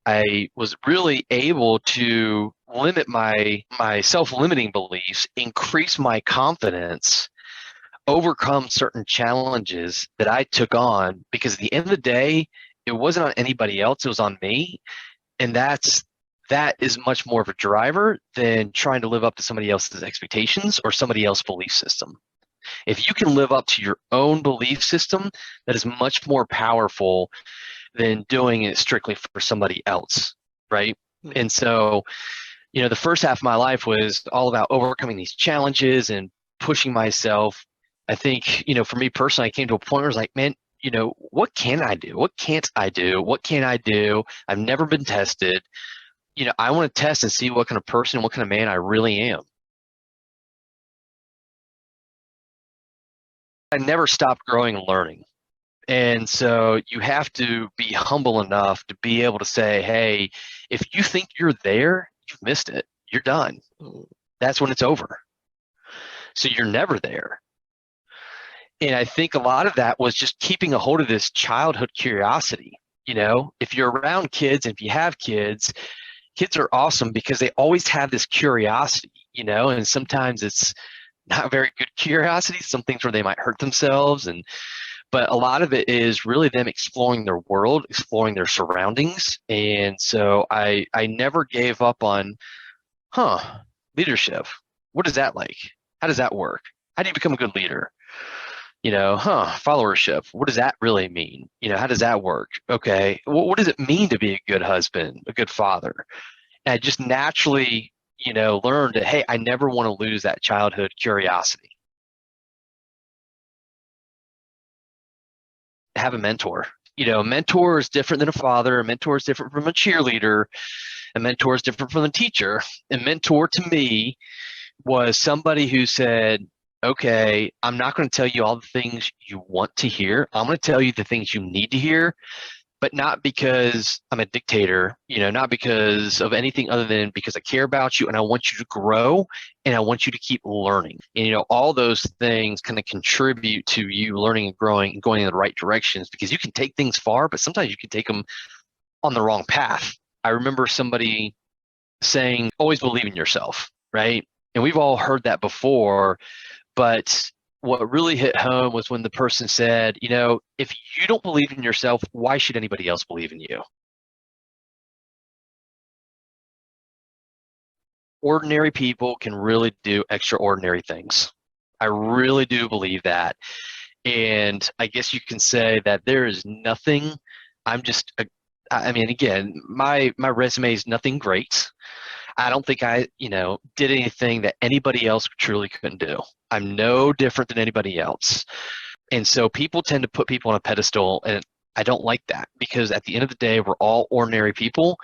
I was really able to limit my self-limiting beliefs, increase my confidence, overcome certain challenges that I took on, because at the end of the day, it wasn't on anybody else, it was on me. And that is much more of a driver than trying to live up to somebody else's expectations or somebody else's belief system. If you can live up to your own belief system, that is much more powerful than doing it strictly for somebody else, right? And so, the first half of my life was all about overcoming these challenges and pushing myself. I think, for me personally, I came to a point where I was like, man, what can I do? What can't I do? What can I do? I've never been tested. I want to test and see what kind of person, what kind of man I really am. I never stopped growing and learning. And so you have to be humble enough to be able to say, hey, if you think you're there, you've missed it. You're done. That's when it's over. So you're never there. And I think a lot of that was just keeping a hold of this childhood curiosity. If you're around kids, and if you have kids are awesome because they always have this curiosity, and sometimes it's not very good curiosity, some things where they might hurt themselves. But a lot of it is really them exploring their world, exploring their surroundings. And so I never gave up on, leadership. What is that like? How does that work? How do you become a good leader? Followership. What does that really mean? How does that work? Okay. What does it mean to be a good husband, a good father? And I just naturally, learned that, hey, I never want to lose that childhood curiosity. Have a mentor. A mentor is different than a father. A mentor is different from a cheerleader. A mentor is different from a teacher. A mentor to me was somebody who said, okay, I'm not going to tell you all the things you want to hear. I'm going to tell you the things you need to hear, but not because I'm a dictator, not because of anything other than because I care about you and I want you to grow and I want you to keep learning. And, all those things kind of contribute to you learning and growing and going in the right directions, because you can take things far, but sometimes you can take them on the wrong path. I remember somebody saying, always believe in yourself, right? And we've all heard that before, but what really hit home was when the person said, if you don't believe in yourself, why should anybody else believe in you? Ordinary people can really do extraordinary things. I really do believe that. And I guess you can say that there is nothing, again, my resume is nothing great. I don't think I, did anything that anybody else truly couldn't do. I'm no different than anybody else. And so people tend to put people on a pedestal, and I don't like that, because at the end of the day, we're all ordinary people,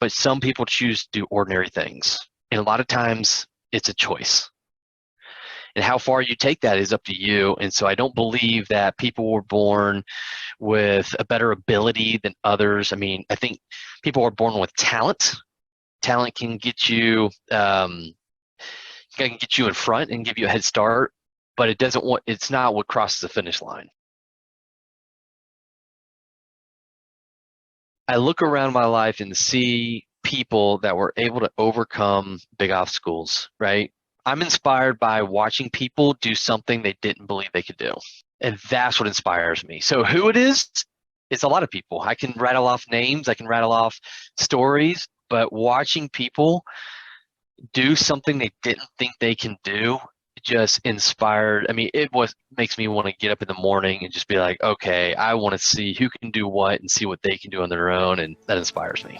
but some people choose to do ordinary things. And a lot of times it's a choice. And how far you take that is up to you. And so I don't believe that people were born with a better ability than others. I think people are born with talent. Talent can get you in front and give you a head start, but it's not what crosses the finish line. I look around my life and see people that were able to overcome big obstacles, right? I'm inspired by watching people do something they didn't believe they could do. And that's what inspires me. So who it is, it's a lot of people. I can rattle off names, I can rattle off stories, but watching people do something they didn't think they can do just inspired. Makes me want to get up in the morning and just be like, okay, I want to see who can do what and see what they can do on their own. And that inspires me.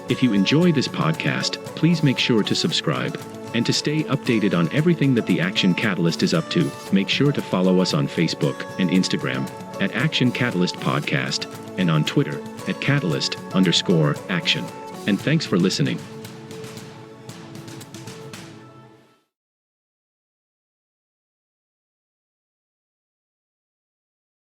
If you enjoy this podcast, please make sure to subscribe. And to stay updated on everything that the Action Catalyst is up to, make sure to follow us on Facebook and Instagram at Action Catalyst Podcast, and on Twitter at Catalyst_Action. And thanks for listening.